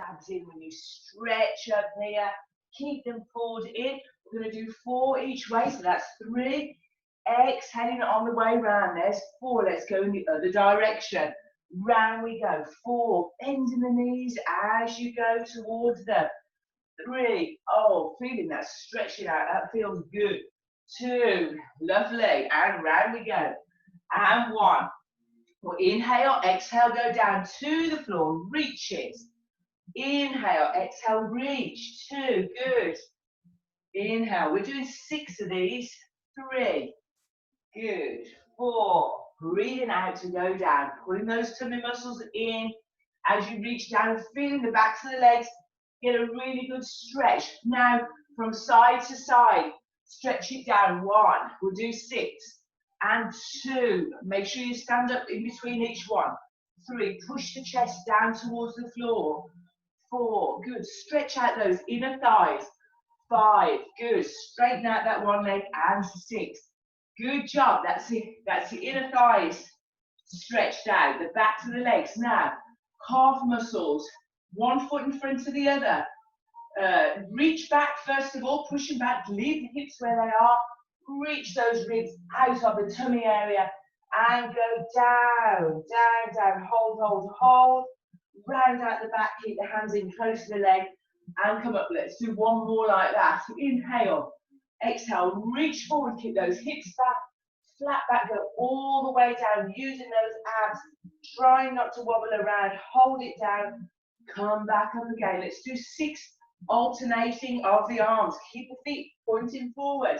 abs in when you stretch up here. Keep them pulled in. We're going to do 4 each way, so that's 3. Exhaling on the way round. There's 4. Let's go in the other direction. Round we go. 4. Bending the knees as you go towards them. 3. Oh, feeling that stretching out. That feels good. 2. Lovely. And round we go. And 1. We'll inhale, exhale, go down to the floor. Reaches. Inhale, exhale, reach. 2. Good. Inhale. We're doing 6 of these. 3. Good. 4. Breathing out to go down. Pulling those tummy muscles in as you reach down, feeling the backs of the legs. Get a really good stretch. Now, from side to side, stretch it down. 1. We'll do 6. And 2. Make sure you stand up in between each one. 3. Push the chest down towards the floor. 4. Good. Stretch out those inner thighs. 5. Good. Straighten out that one leg. And 6. Good job. That's it. That's the inner thighs stretched out. The backs of the legs. Now, calf muscles. One foot in front of the other. Reach back first of all. Pushing back. Leave the hips where they are. Reach those ribs out of the tummy area. And go down, down, down. Hold, hold, hold. Round out the back. Keep the hands in close to the leg. And come up. Let's do one more like that. Inhale. Exhale, reach forward, keep those hips back, flat back, go all the way down, using those abs, trying not to wobble around, hold it down, come back up again. Let's do 6 alternating of the arms. Keep the feet pointing forward.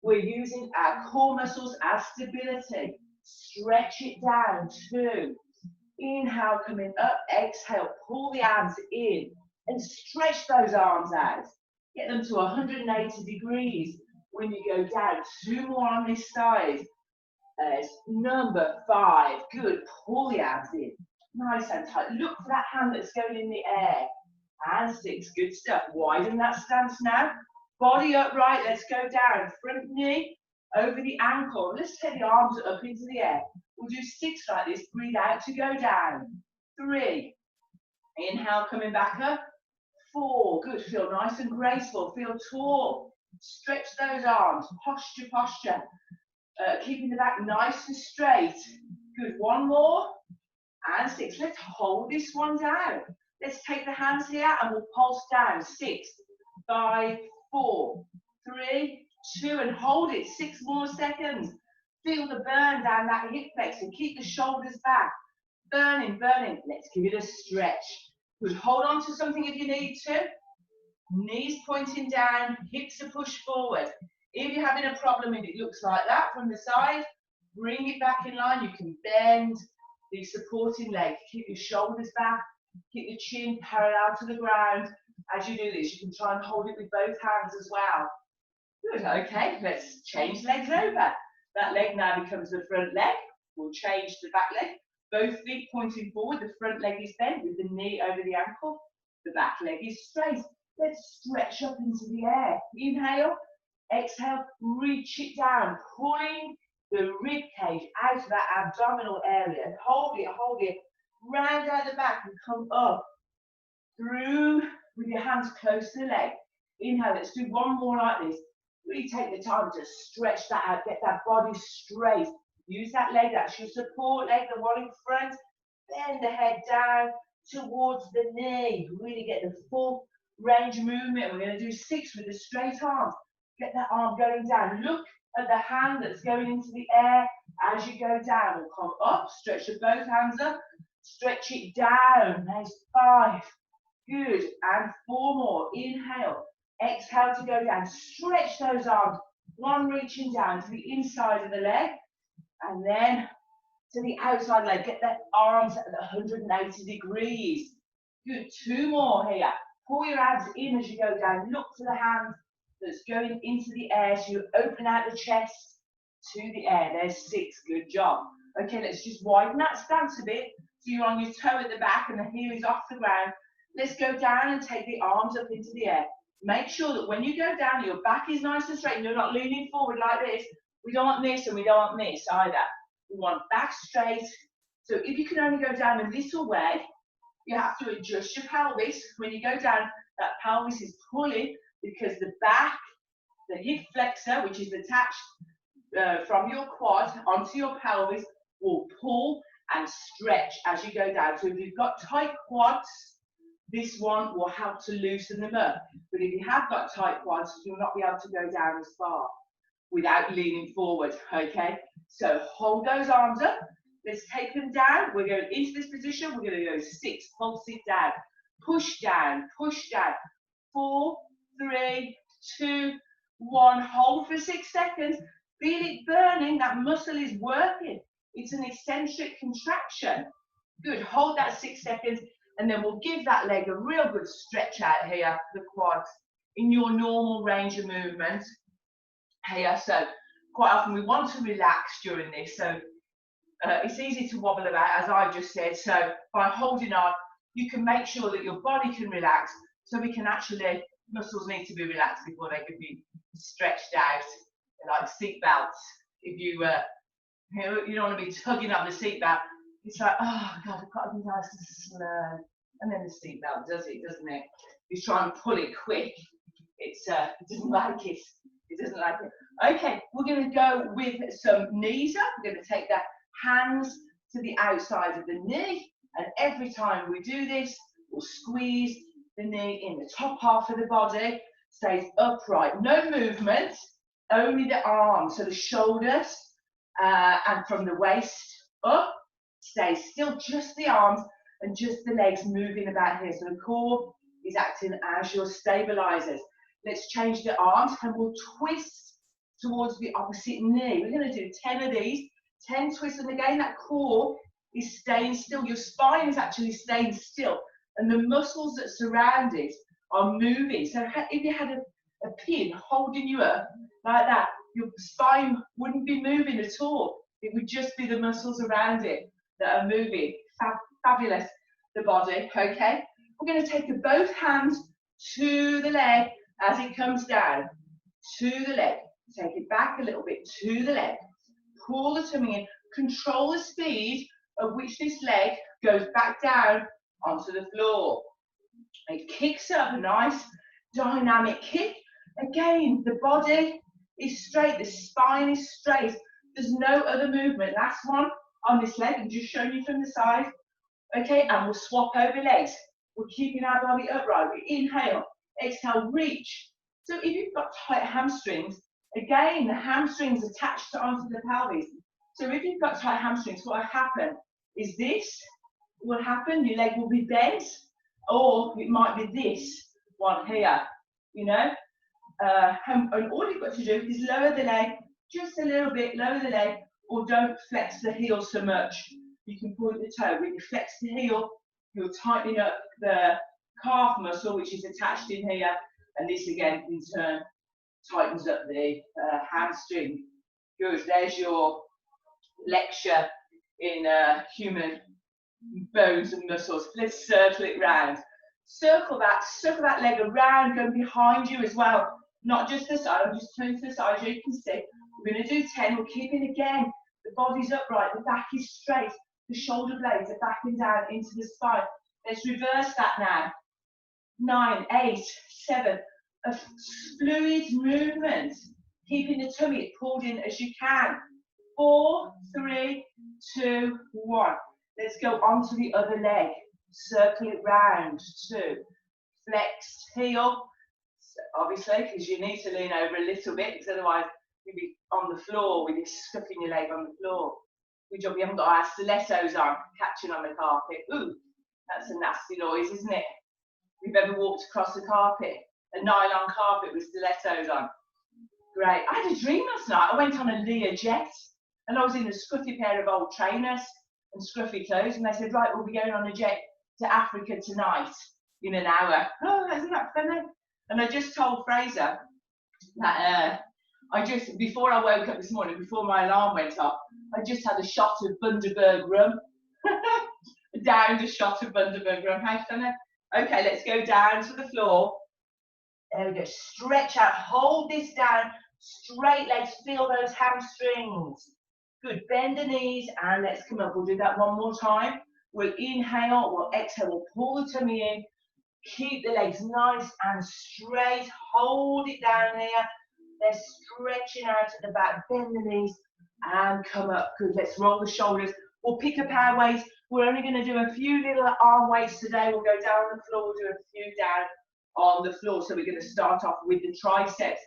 We're using our core muscles as stability. Stretch it down. 2. Inhale, coming up, exhale, pull the abs in and stretch those arms out. Get them to 180 degrees when you go down. 2 more on this side. Number 5. Good. Pull the abs in. Nice and tight. Look for that hand that's going in the air. And 6. Good stuff. Widen that stance now. Body upright. Let's go down. Front knee over the ankle. Let's take the arms up into the air. We'll do 6 like this. Breathe out to go down. 3. Inhale, coming back up. 4. Good. Feel nice and graceful. Feel tall. Stretch those arms. Posture, posture. Keeping the back nice and straight. Good. 1 more. And 6. Let's hold this one down. Let's take the hands here and we'll pulse down. 6, 5, 4, 3, 2. And hold it. 6 more seconds. Feel the burn down that hip flexor. Keep the shoulders back. Burning, burning. Let's give it a stretch. Good. Hold on to something if you need to. Knees pointing down, hips are pushed forward. If you're having a problem and it looks like that from the side, bring it back in line. You can bend the supporting leg. Keep your shoulders back. Keep your chin parallel to the ground. As you do this, you can try and hold it with both hands as well. Good. Okay, let's change legs over. That leg now becomes the front leg. We'll change the back leg. Both feet pointing forward, the front leg is bent with the knee over the ankle. The back leg is straight. Let's stretch up into the air. Inhale, exhale, reach it down, pulling the rib cage out of that abdominal area. Hold it, round out the back and come up through with your hands close to the leg. Inhale, let's do 1 more like this. Really take the time to stretch that out, get that body straight. Use that leg, that's your support leg, the one in front. Bend the head down towards the knee. Really get the full range of movement. We're going to do 6 with the straight arm. Get that arm going down. Look at the hand that's going into the air as you go down. We'll come up, stretch both hands up. Stretch it down. There's 5. Good. And 4 more. Inhale. Exhale to go down. Stretch those arms. 1 reaching down to the inside of the leg. And then to the outside leg. Get the arms at 180 degrees. Good. 2 more here. Pull your abs in as you go down. Look for the hand that's going into the air. So you open out the chest to the air. There's 6. Good job. Okay, let's just widen that stance a bit. So you're on your toe at the back and the heel is off the ground. Let's go down and take the arms up into the air. Make sure that when you go down, your back is nice and straight and you're not leaning forward like this. We don't want this and we don't want this either. We want back straight. So if you can only go down a little way, You have to adjust your pelvis. When you go down, that pelvis is pulling because the back, the hip flexor, which is attached from your quad onto your pelvis, will pull and stretch as you go down. So if you've got tight quads, this one will help to loosen them up. But if you have got tight quads, you'll not be able to go down as far without leaning forward, okay? So hold those arms up. Let's take them down. We're going into this position. We're going to go 6, pulse it down. Push down, push down. 4, 3, 2, 1. Hold for 6 seconds. Feel it burning. That muscle is working. It's an eccentric contraction. Good. Hold that 6 seconds. And then we'll give that leg a real good stretch out here, the quads, in your normal range of movement. Here, so quite often we want to relax during this. So it's easy to wobble about, as I just said. So by holding on, you can make sure that your body can relax. So we can actually, muscles need to be relaxed before they can be stretched out, like seat belts. If you don't want to be tugging up the seat belt. It's like, oh God, I've got to be nice and slow. And then the seat belt does it, doesn't it? You try and pull it quick. It doesn't like it. It doesn't like it. Okay, we're going to go with some knees up. We're going to take the hands to the outside of the knee. And every time we do this, we'll squeeze the knee in the top half of the body. Stays upright. No movement, only the arms. So the shoulders and from the waist up. Stay still, just the arms and just the legs moving about here. So the core is acting as your stabilizers. Let's change the arms and we'll twist towards the opposite knee. We're going to do 10 of these, 10 twists. And again, that core is staying still. Your spine is actually staying still. And the muscles that surround it are moving. So if you had a pin holding you up like that, your spine wouldn't be moving at all. It would just be the muscles around it that are moving. Fabulous, the body, okay? We're going to take both hands to the leg as it comes down, to the leg. Take it back a little bit, to the leg. Pull the tummy in. Control the speed at which this leg goes back down onto the floor. It kicks up, a nice dynamic kick. Again, the body is straight, the spine is straight. There's no other movement. Last one on this leg, I'm just showing you from the side. Okay, and we'll swap over legs. We're keeping our body upright. We inhale, exhale, reach. So if you've got tight hamstrings, again, the hamstrings attached onto the pelvis. So if you've got tight hamstrings, what will happen is this will happen. Your leg will be bent, or it might be this one here, you know. And all you've got to do is lower the leg just a little bit, lower the leg, or don't flex the heel so much. You can point the toe. When you flex the heel, you're tightening up the calf muscle, which is attached in here, and this again, in turn, tightens up the hamstring. Good, there's your lecture in human bones and muscles. Let's circle it round. Circle that leg around, going behind you as well. Not just the side, I'm just turning to the side, as you can see. We're going to do 10, we're keeping again, the body's upright, the back is straight, the shoulder blades are backing down into the spine. Let's reverse that now. 9, 8, 7, a fluid movement, keeping the tummy pulled in as you can. 4, 3, 2, 1. Let's go onto the other leg. Circle it round. 2. Flexed heel. So obviously, because you need to lean over a little bit, because otherwise you'll be on the floor with you stuffing your leg on the floor. Good job, we haven't got our stilettos on, catching on the carpet. Ooh, that's a nasty noise, isn't it? If you've ever walked across the carpet, a nylon carpet with stilettos on. Great. I had a dream last night. I went on a Lear jet, and I was in a scruffy pair of old trainers and scruffy clothes, and they said, right, we'll be going on a jet to Africa tonight in an hour. Oh, isn't that funny? And I just told Fraser that before I woke up this morning, before my alarm went off, I just had a shot of Bundaberg rum. Downed a shot of Bundaberg rum. How funny? Okay, let's go down to the floor. There we go. Stretch out. Hold this down. Straight legs. Feel those hamstrings. Good. Bend the knees and let's come up. We'll do that one more time. We'll inhale, we'll exhale, we'll pull the tummy in. Keep the legs nice and straight. Hold it down here. They're stretching out at the back. Bend the knees and come up. Good. Let's roll the shoulders. We'll pick up our weights. We're only going to do a few little arm weights today. We'll go down on the floor, do a few down on the floor. So we're going to start off with the triceps.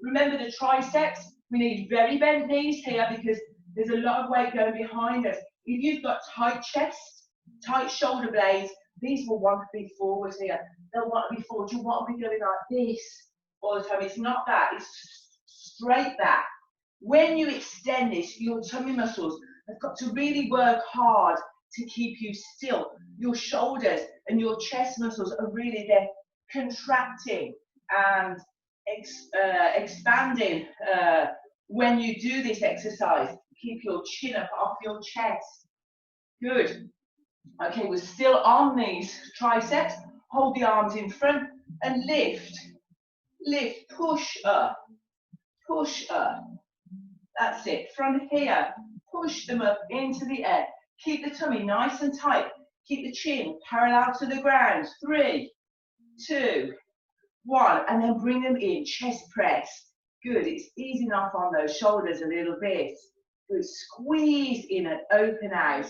Remember the triceps, we need very bent knees here because there's a lot of weight going behind us. If you've got tight chest, tight shoulder blades, these will want to be forward here. They'll want to be forward. You want to be going like this all the time. It's not that, it's straight back. When you extend this, your tummy muscles have got to really work hard to keep you still. Your shoulders and your chest muscles are really there contracting and expanding when you do this exercise. Keep your chin up off your chest. Good. Okay, we're still on these triceps. Hold the arms in front and lift. Lift, push up. Push up. That's it. From here, push them up into the air. Keep the tummy nice and tight. Keep the chin parallel to the ground. 3, 2, 1. And then bring them in. Chest press. Good. It's easing off on those shoulders a little bit. Good. Squeeze in and open out.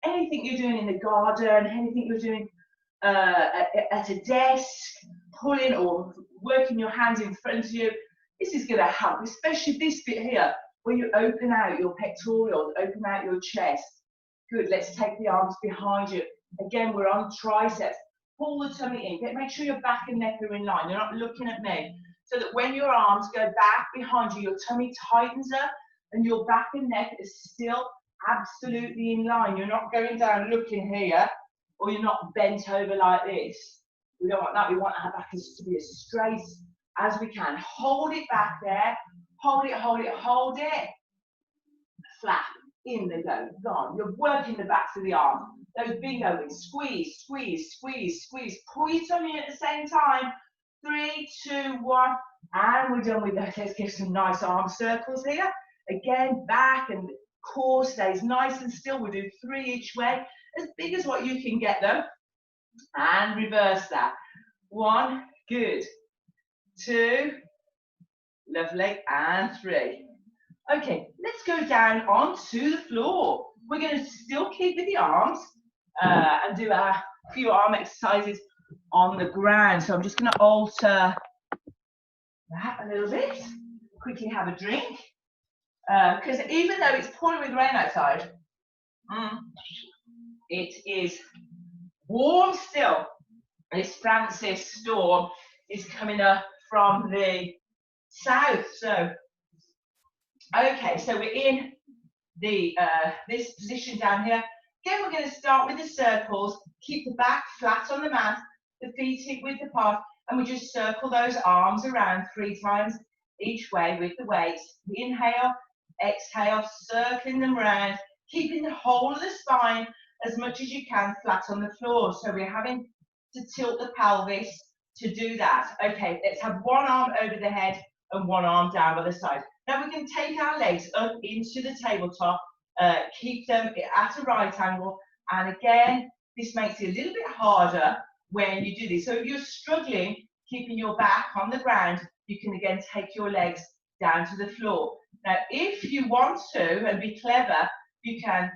Anything you're doing in the garden, anything you're doing at a desk, pulling or working your hands in front of you, this is going to help, especially this bit here, where you open out your pectorals, open out your chest. Good, let's take the arms behind you. Again, we're on triceps. Pull the tummy in. Make sure your back and neck are in line. You're not looking at me. So that when your arms go back behind you, your tummy tightens up and your back and neck is still absolutely in line. You're not going down looking here, or you're not bent over like this. We don't want that. We want our back to be as straight as we can. Hold it back there. Hold it, hold it, hold it. Flap. In they go. Gone. You're working the backs of the arms. Those bingo wings. Squeeze, squeeze, squeeze, squeeze. Pull your tummy in at the same time. 3, 2, 1. And we're done with that. Let's give some nice arm circles here. Again, back and core stays nice and still. We'll do 3 each way, as big as what you can get them. And reverse that. 1, good. 2, lovely, and 3. Okay, let's go down onto the floor. We're going to still keep with the arms and do a few arm exercises on the ground. So I'm just going to alter that a little bit. Quickly have a drink. Because even though it's pouring with rain outside, it is warm still. This Francis storm is coming up from the south. So, okay, so we're in the this position down here. Again, we're going to start with the circles. Keep the back flat on the mat, the feet hip width apart, and we just circle those arms around 3 times each way with the weights. Inhale, exhale, circling them around, keeping the whole of the spine as much as you can flat on the floor. So we're having to tilt the pelvis to do that. Okay, let's have one arm over the head and one arm down by the side. Now we can take our legs up into the tabletop, keep them at a right angle, and again, this makes it a little bit harder when you do this. So if you're struggling keeping your back on the ground, you can again take your legs down to the floor. Now, if you want to and be clever, you can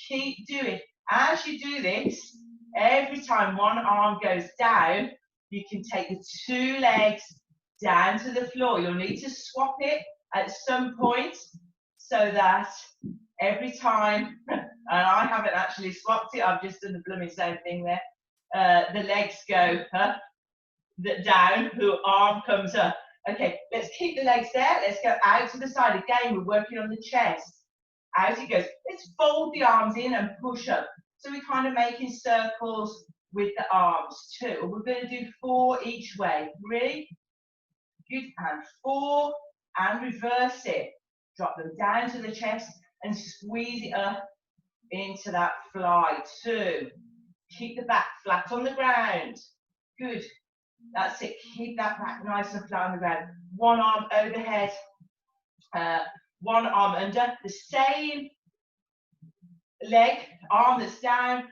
keep doing. As you do this, every time one arm goes down, you can take the 2 legs down to the floor. You'll need to swap it at some point so that every time, and I haven't actually swapped it, I've just done the blooming same thing there, the legs go down, the arm comes up. Okay, let's keep the legs there. Let's go out to the side. Again, we're working on the chest. Out it goes. Let's fold the arms in and push up. So we're kind of making circles with the arms too. We're going to do 4 each way. 3, good, and 4, and reverse it. Drop them down to the chest and squeeze it up into that fly. 2, keep the back flat on the ground. Good. That's it. Keep that back nice and flat on the ground. One arm overhead, one arm under. The same leg, arm that's down,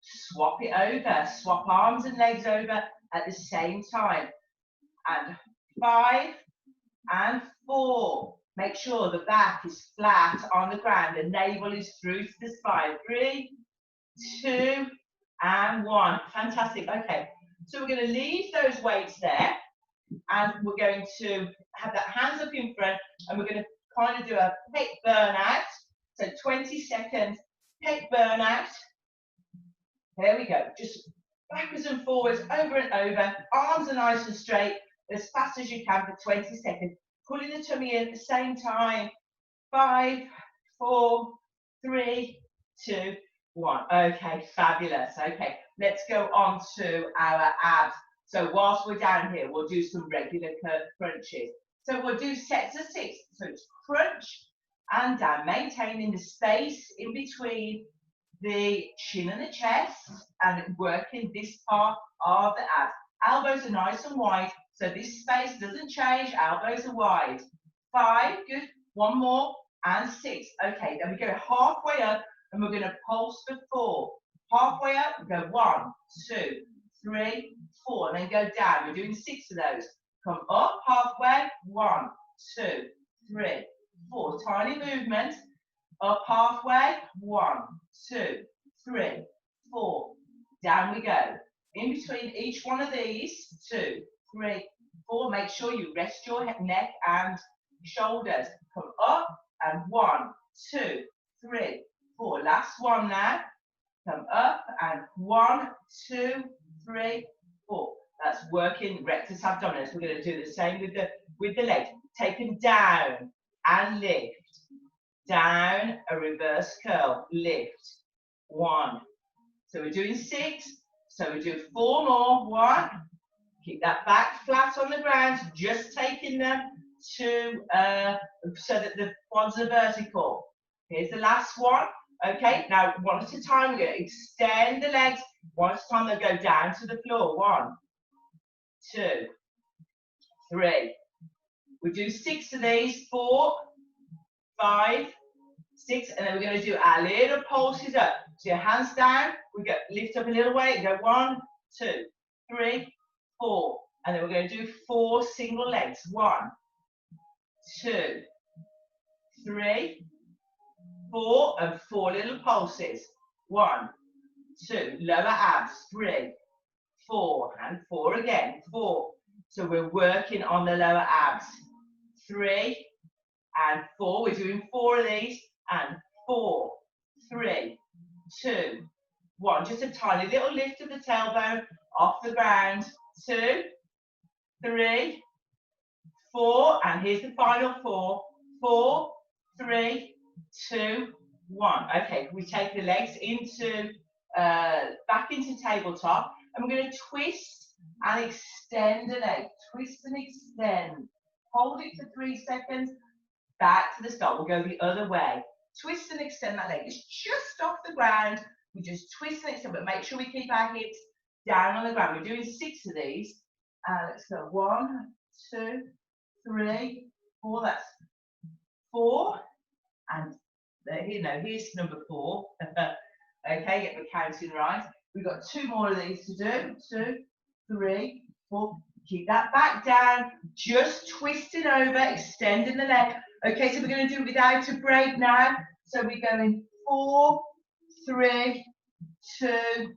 Swap it over, swap arms and legs over at the same time. And 5 and 4. Make sure the back is flat on the ground, the navel is through to the spine. 3, 2, and 1. Fantastic. Okay, so we're going to leave those weights there, and we're going to have that hands up in front, and we're going to kind of do a pec burnout. So 20 seconds, pec burnout. There we go. Just backwards and forwards, over and over. Arms are nice and straight, as fast as you can for 20 seconds. Pulling the tummy in at the same time. 5, 4, 3, 2, 1. Okay, fabulous. Okay, let's go on to our abs. So whilst we're down here, we'll do some regular crunches. So we'll do sets of 6. So it's crunch and down, maintaining the space in between the chin and the chest, and working this part of the abs. Elbows are nice and wide, so this space doesn't change. Elbows are wide. 5, good. 1 more, and 6. Okay, then we go halfway up, and we're going to pulse for 4. Halfway up, we go 1, 2, 3, 4, and then go down. We're doing 6 of those. Come up halfway. 1, 2, 3, 4. Tiny movement. Up halfway. 1, 2, 3, 4. Down we go. In between each one of these, 2, 3, 4. Make sure you rest your neck and shoulders. Come up, and 1, 2, 3, 4. Last one now. Come up, and 1, 2, 3, 4. That's working rectus abdominis. We're going to do the same with the legs. Take them down and lift. Down, a reverse curl, lift. 1. So we're doing 6. So we do 4 more. 1. Keep that back flat on the ground. Just taking them to so that the quads are vertical. Here's the last one. Okay, now one at a time. We're going to extend the legs. One at a time. They'll go down to the floor. 1, 2, 3. We do 6 of these. 4, 5, 6, and then we're going to do our little pulses up. So your hands down, we go lift up a little weight, go 1, 2, 3, 4, and then we're going to do 4 single legs. 1, 2, 3, 4, and 4 little pulses. 1, 2, lower abs. 3, 4, and 4 again. 4. So we're working on the lower abs. 3 and 4. We're doing 4 of these, and 4, 3, 2, 1. Just a tiny little lift of the tailbone off the ground. 2, 3, 4, and here's the final 4. 4, 3, 2, 1. Okay, we take the legs into back into tabletop, and we're going to twist and extend the leg. Twist and extend. Hold it for 3 seconds. Back to the start. We'll go the other way. Twist and extend that leg. It's just off the ground. We just twist and extend, but make sure we keep our hips down on the ground. We're doing 6 of these. Let's go 1, 2, 3, 4. That's 4. And here's number 4. Okay, get the counting right. We've got 2 more of these to do. 2, 3, 4. Keep that back down. Just twisting over, extending the leg. Okay, so we're going to do it without a break now. So we're going 4, 3, 2,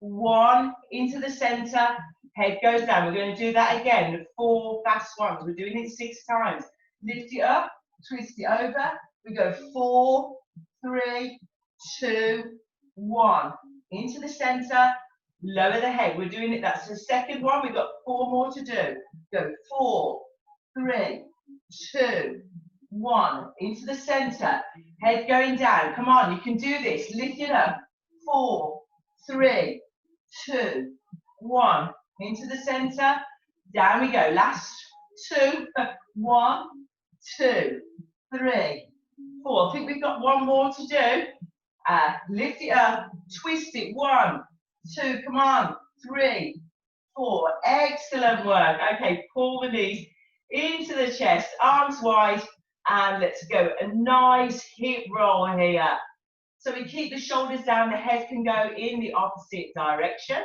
1, into the center. Head goes down. We're going to do that again. The 4 fast ones. We're doing it 6 times. Lift it up, twist it over. We go 4, 3, 2, 1. Into the center. Lower the head. We're doing it. That's the second one. We've got 4 more to do. Go 4, 3, 2, 1. Into the center. Head going down. Come on, you can do this. Lift it up. 4, 3, 2, 1. Into the center. Down we go. Last 2. 1, 2, 3, 4. I think we've got 1 more to do. Lift it up. Twist it. 1, 2. Come on. 3, 4. Excellent work. Okay, pull the knees into the chest. Arms wide. And let's go. A nice hip roll here. So we keep the shoulders down, the head can go in the opposite direction.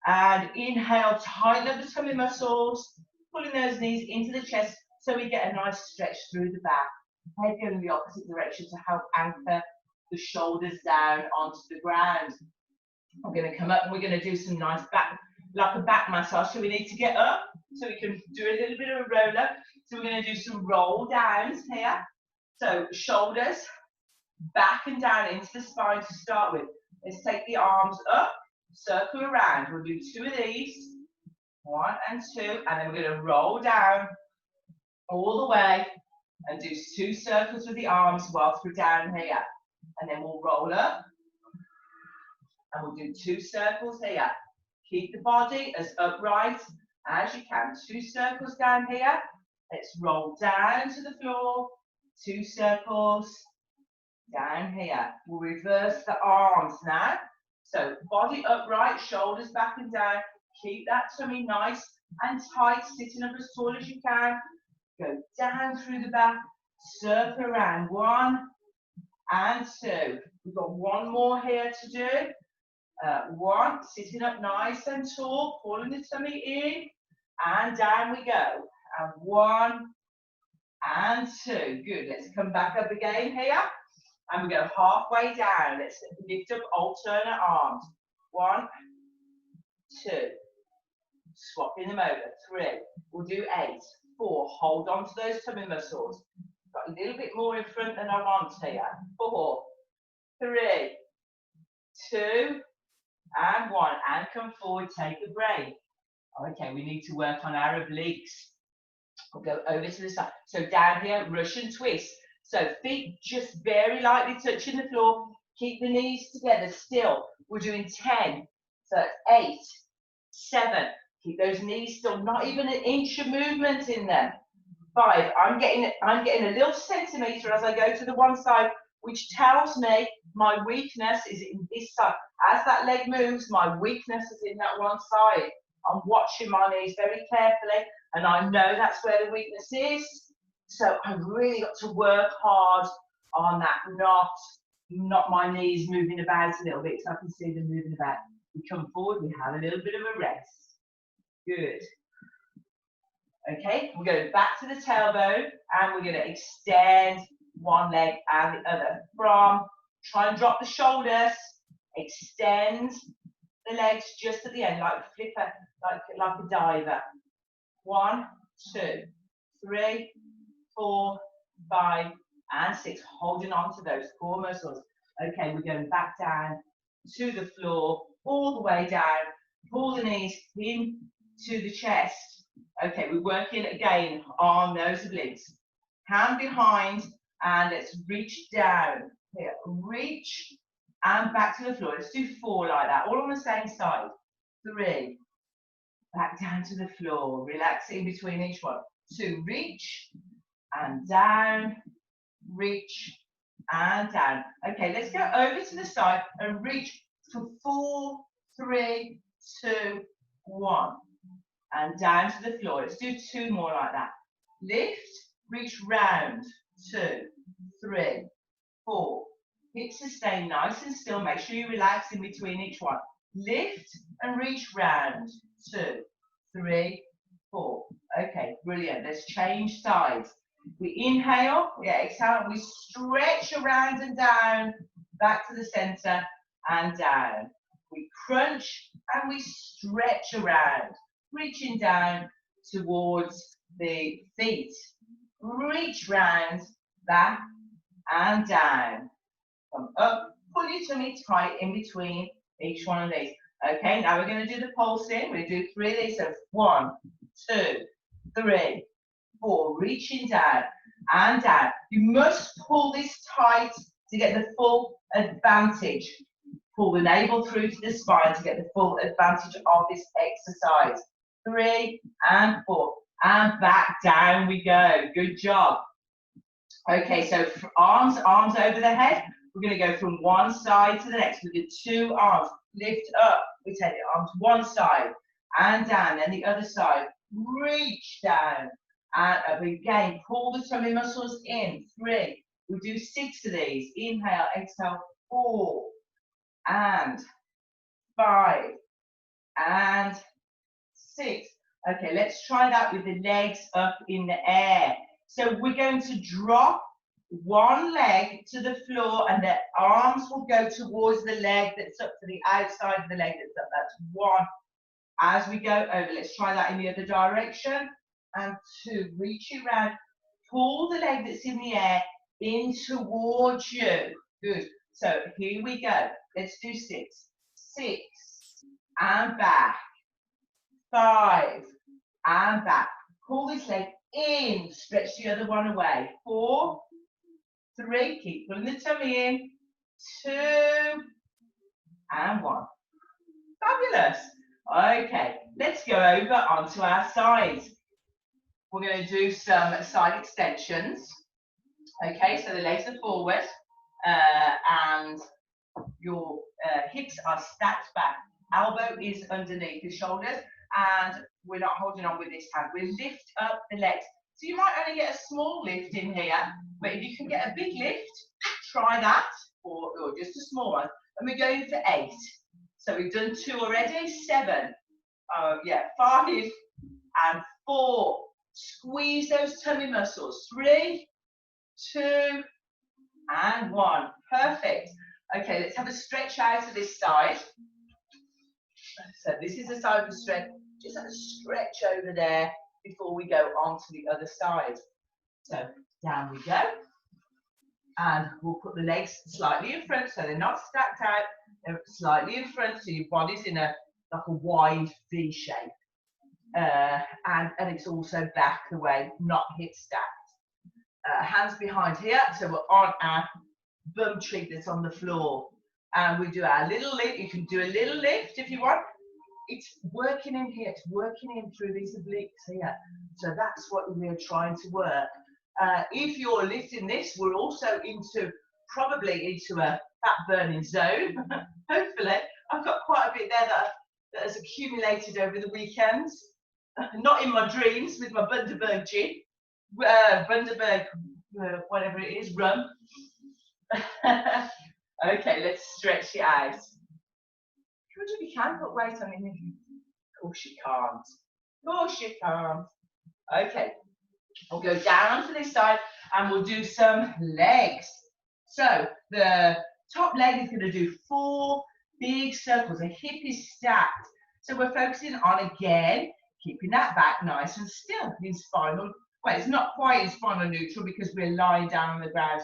And inhale, tighten up the tummy muscles, pulling those knees into the chest so we get a nice stretch through the back. Head going in the opposite direction to help anchor the shoulders down onto the ground. I'm going to come up and we're going to do some nice back, like a back massage. So we need to get up so we can do a little bit of a roll up. So we're going to do some roll downs here. So shoulders back and down into the spine to start with. Let's take the arms up, circle around. We'll do 2 of these, 1 and 2, and then we're going to roll down all the way and do 2 circles with the arms whilst we're down here. And then we'll roll up and we'll do 2 circles here. Keep the body as upright as you can. 2 circles down here. Let's roll down to the floor. 2 circles down here. We'll reverse the arms now. So body upright, shoulders back and down. Keep that tummy nice and tight, sitting up as tall as you can. Go down through the back, circle around. 1 and 2. We've got 1 more here to do. 1, sitting up nice and tall, pulling the tummy in, and down we go. And 1 and 2. Good. Let's come back up again here. And we go halfway down. Let's lift up alternate arms. 1, 2. Swapping them over. 3. We'll do 8. 4. Hold on to those tummy muscles. Got a little bit more in front than I want here. 4, 3, 2, and 1. And come forward. Take a break. Okay, we need to work on our obliques. We'll go over to the side. So down here, Russian twist. So feet just very lightly touching the floor. Keep the knees together still. We're doing 10. So 8, 7. Keep those knees still. Not even an inch of movement in them. 5. I'm getting a little centimetre as I go to the one side, which tells me my weakness is in this side. As that leg moves, my weakness is in that one side. I'm watching my knees very carefully, and I know that's where the weakness is. So I've really got to work hard on that, not my knees moving about a little bit, so I can see them moving about. We come forward, we have a little bit of a rest. Good. Okay, we're going back to the tailbone, and we're going to extend one leg and the other. Try and drop the shoulders, extend the legs just at the end, like a flipper, like a diver. 1, 2, 3, 4, 5, and 6. Holding on to those core muscles. Okay, we're going back down to the floor, all the way down. Pull the knees in to the chest. Okay, we're working again on those obliques. Hand behind, and let's reach down. Here, reach, and back to the floor. Let's do 4 like that, all on the same side. 3, back down to the floor. Relax in between each one. 2, reach, and down, reach, and down. Okay, let's go over to the side and reach for 4, 3, 2, 1. And down to the floor. Let's do 2 more like that. Lift, reach round. 2, 3, 4. Hips are staying nice and still. Make sure you relax in between each one. Lift and reach round. 2, 3, 4. Okay, brilliant. Let's change sides. We inhale, we exhale, we stretch around and down, back to the center and down. We crunch and we stretch around, reaching down towards the feet. Reach round, back and down. Come up, pull your tummy tight in between each one of these. Okay, now we're going to do the pulsing. We're going to do 3 of these. So 1, 2, 3, 4. Reaching down and down. You must pull this tight to get the full advantage. Pull the navel through to the spine to get the full advantage of this exercise. 3 and 4. And back down we go. Good job. Okay, so arms over the head. We're going to go from one side to the next with the 2 arms. Lift up. We take the arms one side and down, then the other side. Reach down and up again. Pull the tummy muscles in. 3, We'll do 6 of these. Inhale, exhale, 4 and 5 and 6. Okay, let's try that with the legs up in the air. So we're going to drop one leg to the floor and the arms will go towards the leg that's up to the outside of the leg that's up. That's 1. As we go over, let's try that in the other direction. And 2, reach it round. Pull the leg that's in the air in towards you. Good. So here we go. Let's do 6. 6 and back. 5 and back. Pull this leg in. Stretch the other one away. 4, 3. Keep pulling the tummy in. 2 and 1. Fabulous. Okay, let's go over onto our sides. We're going to do some side extensions. Okay, so the legs are forward and your hips are stacked back. Elbow is underneath the shoulders and we're not holding on with this hand. We lift up the legs. So you might only get a small lift in here, but if you can get a big lift, try that, or just a small one. And we're going for 8. So we've done 2 already, 7, 5 and 4. Squeeze those tummy muscles. 3, 2 and 1. Perfect. Okay, let's have a stretch out to this side. So this is the side of stretch. Just have a stretch over there before we go on to the other side. So down we go. And we'll put the legs slightly in front so they're not stacked out. They're slightly in front so your body's in like a wide V shape. And it's also back the way, not hip stacked. Hands behind here, so we're on our bum cheek that's on the floor. And we do our little lift. You can do a little lift if you want. It's working in here, it's working in through these obliques here. So that's what we're trying to work. If you're lifting this, we're also probably into a fat burning zone. Hopefully, I've got quite a bit there that has accumulated over the weekends. Not in my dreams with my Bundaberg gin. Bundaberg, whatever it is, rum. Okay, let's stretch it out. You can put weight on it. Of course you can't. Of course you can't. Okay, we'll go down to this side and we'll do some legs. So the top leg is going to do 4 big circles. The hip is stacked. So we're focusing on, again, keeping that back nice and still in spinal. Well, it's not quite in spinal neutral because we're lying down on the ground.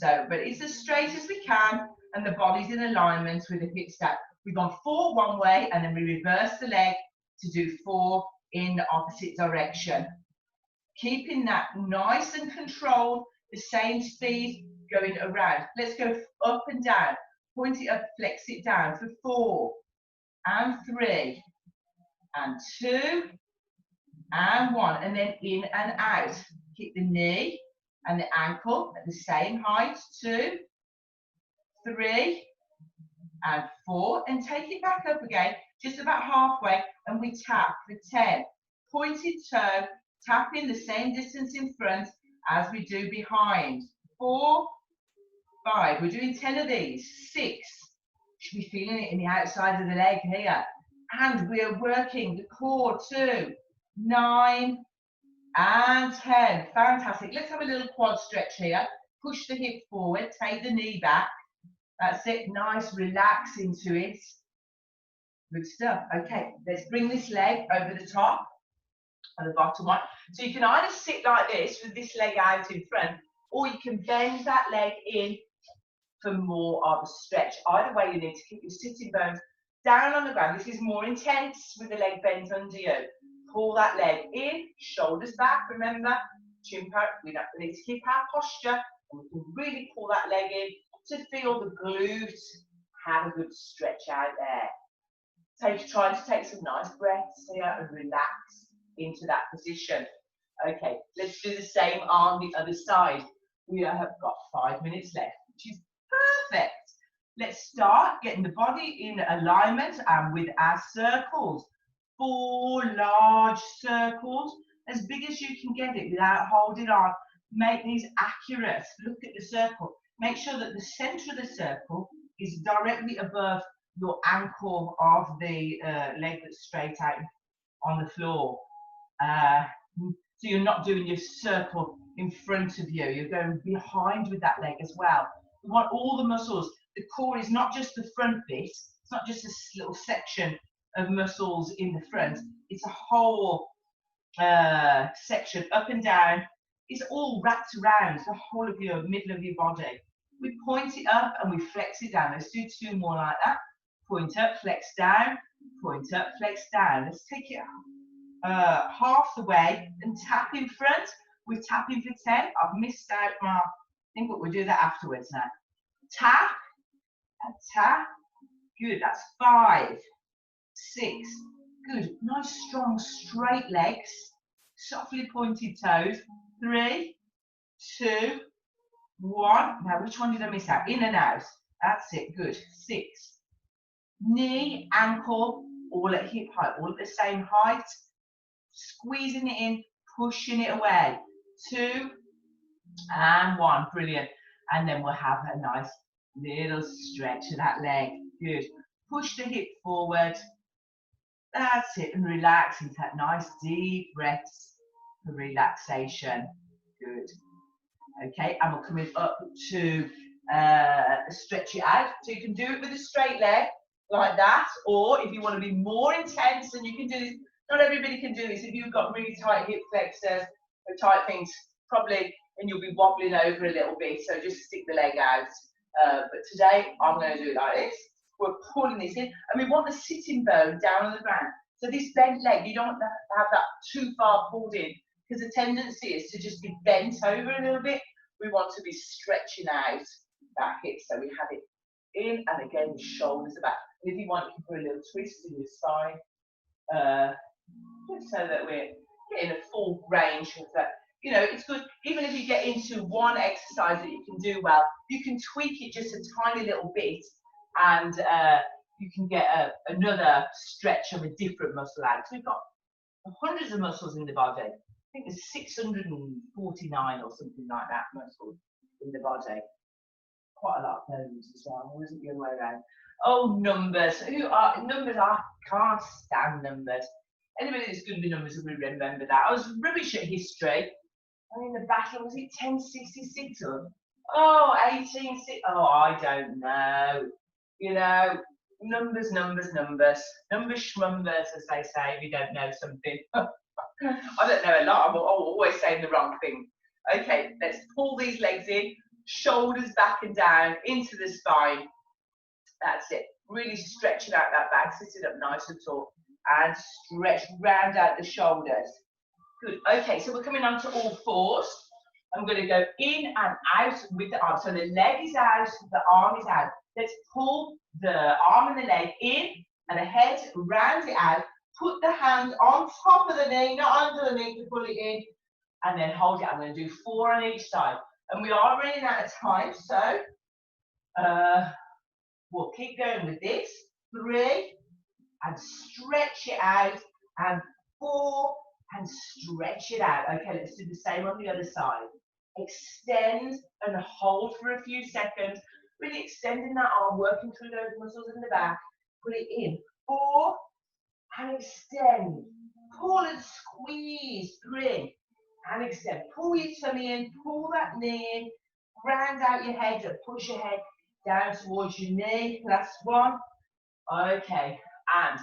But it's as straight as we can and the body's in alignment with the hip stack. We've gone 4 one way and then we reverse the leg to do 4 in the opposite direction. Keeping that nice and controlled, the same speed going around. Let's go up and down. Point it up, flex it down for 4 and 3 and 2 and 1. And then in and out. Keep the knee and the ankle at the same height. 2, 3 and 4, and take it back up again, just about halfway, and we tap for 10. Pointed toe, tapping the same distance in front as we do behind. 4, 5, we're doing 10 of these. 6, should be feeling it in the outside of the leg here. And we're working the core. 2, 9 and 10. Fantastic. Let's have a little quad stretch here. Push the hip forward, take the knee back. That's it, nice, relax into it. Good stuff. Okay, let's bring this leg over the top and the bottom one. So you can either sit like this with this leg out in front, or you can bend that leg in for more of a stretch. Either way, you need to keep your sitting bones down on the ground. This is more intense with the leg bent under you. Pull that leg in, shoulders back, remember, chin back. We need to keep our posture, and we can really pull that leg in to feel the glutes. Have a good stretch out there. Try to take some nice breaths here and relax into that position. Okay, let's do the same on the other side. We have got 5 minutes left, which is perfect. Let's start getting the body in alignment and with our circles. 4 large circles, as big as you can get it without holding on. make these accurate. Look at the circle. Make sure that the center of the circle is directly above your ankle of the leg that's straight out on the floor. So you're not doing your circle in front of you. You're going behind with that leg as well. We want all the muscles. The core is not just the front bit. It's not just this little section of muscles in the front. It's a whole section up and down. It's all wrapped around the whole of your middle of your body. We point it up and we flex it down. Let's do 2 more like that. Point up, flex down, point up, flex down. Let's take it half the way and tap in front. We're tapping for 10. I've missed out my thing, but we'll do that afterwards now. Tap and tap. Good, that's 5, 6. Good, nice strong straight legs. Softly pointed toes. 3, 2, 1. Now, which one did I miss out? In and out. That's it, good. 6. Knee, ankle, all at hip height, all at the same height. Squeezing it in, pushing it away. 2 and 1. Brilliant. And then we'll have a nice little stretch of that leg. Good. Push the hip forward. That's it. And relax into that nice deep breaths for relaxation. Good. Okay. And we're coming up to stretch it out. So you can do it with a straight leg like that. Or if you want to be more intense, and you can do this. Not everybody can do this. If you've got really tight hip flexors or tight things, probably, and you'll be wobbling over a little bit. So just stick the leg out. But today, I'm going to do it like this. We're pulling this in. And we want the sitting bone down on the ground. So this bent leg, you don't want to have that too far pulled in, because the tendency is to just be bent over a little bit. We want to be stretching out that hip. So we have it in, and again, the shoulders are back. And if you want, you can put a little twist in your spine. Just so that we're getting a full range of that. You know, it's good, even if you get into one exercise that you can do well, you can tweak it just a tiny little bit, and you can get another stretch of a different muscle out. So we've got hundreds of muscles in the body. I think there's 649 or something like that muscles in the body. Quite a lot of bones as well. Or isn't the other way around? Oh, numbers. Numbers? I can't stand numbers. Anybody that's good with numbers will remember that. I was rubbish at history. I mean, the battle, was it 1066 or? Oh, 1860. Oh, I don't know. You know, numbers. Numbers schmumbers, as they say, if you don't know something. I don't know a lot. I'm always saying the wrong thing. Okay, let's pull these legs in. Shoulders back and down into the spine. That's it. Really stretching out that back, sitting up nice and tall. And stretch, round out the shoulders. Good. Okay, so we're coming on to all fours. I'm going to go in and out with the arm. So the leg is out, the arm is out. Let's pull the arm and the leg in and the head, round it out. Put the hand on top of the knee, not under the knee, to pull it in. And then hold it. I'm going to do 4 on each side. And we are running out of time, so we'll keep going with this. 3. And stretch it out, and 4, and stretch it out. Okay, let's do the same on the other side. Extend and hold for a few seconds, really extending that arm, working through those muscles in the back. Put it in. 4, and extend. Pull and squeeze. 3, and extend. Pull your tummy in, pull that knee in, round out your head and push your head down towards your knee. Last one. Okay. And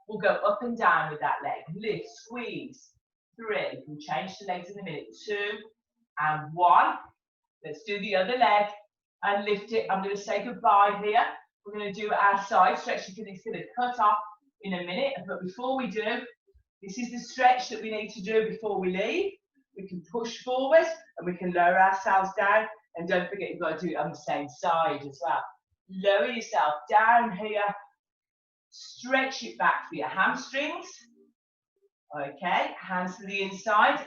we'll go up and down with that leg. Lift, squeeze. 3. We'll change the legs in a minute. 2 and 1. Let's do the other leg and lift it. I'm going to say goodbye here. We're going to do our side stretch because it's going to cut off in a minute. But before we do, this is the stretch that we need to do before we leave. We can push forward and we can lower ourselves down. And don't forget, you've got to do it on the same side as well. Lower yourself down here. Stretch it back for your hamstrings. Okay, hands to the inside.